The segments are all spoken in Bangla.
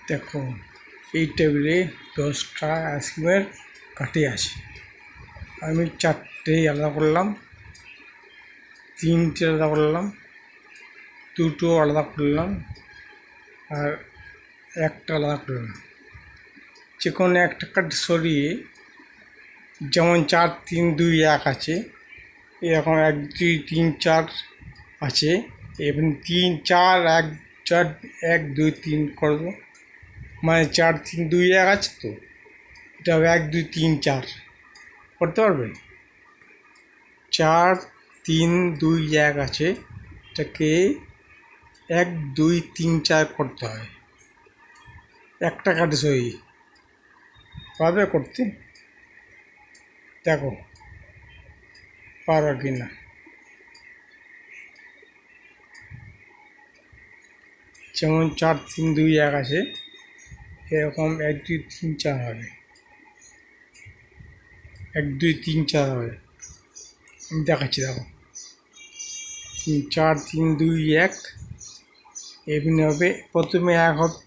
দেখো এই টেবিলে 10টা আইসক্রিমের কাঠি আছে। আমি 4টে আলাদা করলাম, 3টে আলাদা করলাম, 2টো আলাদা করলাম আর 1টা আলাদা করলাম। যে কোনো একটা কাঠি সরিয়ে, যেমন 4 3 2 1 আছে, এরকম 1 2 3 4 আছে, এবং 3 4 1 4 1 2 3 করবো, মানে 4 3 2 1 আছে। তো এটা হবে 1 2 3 4 করতে পারবে। 4 3 2 1 আছে, এটাকে 1 2 3 4 করতে হয়। একটা কাঠি সই পারবে করতে? দেখো পারো কি না। যেমন 4 3 2 1 আছে, এরকম 1 2 3 4 হবে, 1 2 3 4 হবে। আমি দেখাচ্ছি, দেখো 4 3 2 1 এমনি হবে। প্রথমে 1 হবে,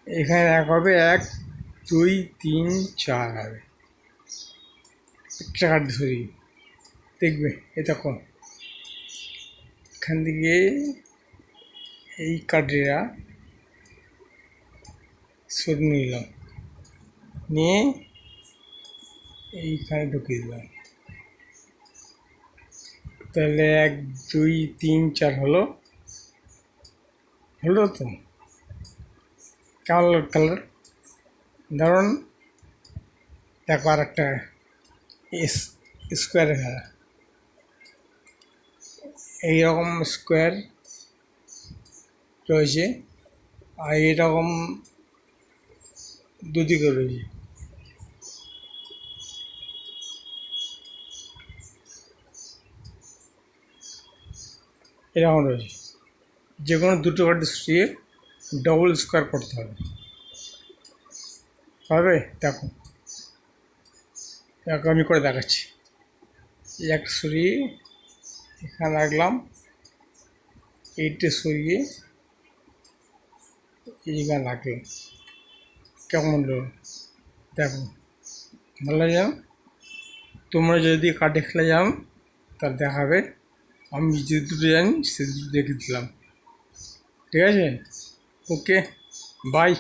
এখানে 1 হবে, 1 2 3 4 হবে। একটা কাঠি সরিয়ে দেখবে, এ দেখো এখান থেকে এই কাঠিটা সরিয়ে নিলাম, নিয়ে এইখানে ঢুকিয়ে দিলাম। তাহলে 1 2 3 4 হলো তো। কেমন কালার ধরুন। দেখো আর একটা স্কোয়ারে খেলা, এইরকম স্কোয়ার রয়েছে আর এরকম দুদিকে রয়েছে। এরকম রয়েছে, যে কোনো দুটো কাঠি সরিয়ে ডবল স্কোয়ার করতে হবে। পারবে? দেখো আমি করে দেখাচ্ছি। একটা সরিয়ে এখানে রাখলাম, এইটা সরিয়ে এইখানে রাখলাম। কেমন হলো দেখো, ভালো যাও। তোমরা যদি কাঠে খেলে যাও তাহলে দেখাবে। আমি যে দুটো জানি সে দুটো দেখে দিলাম। ঠিক আছে, ওকে, বাই।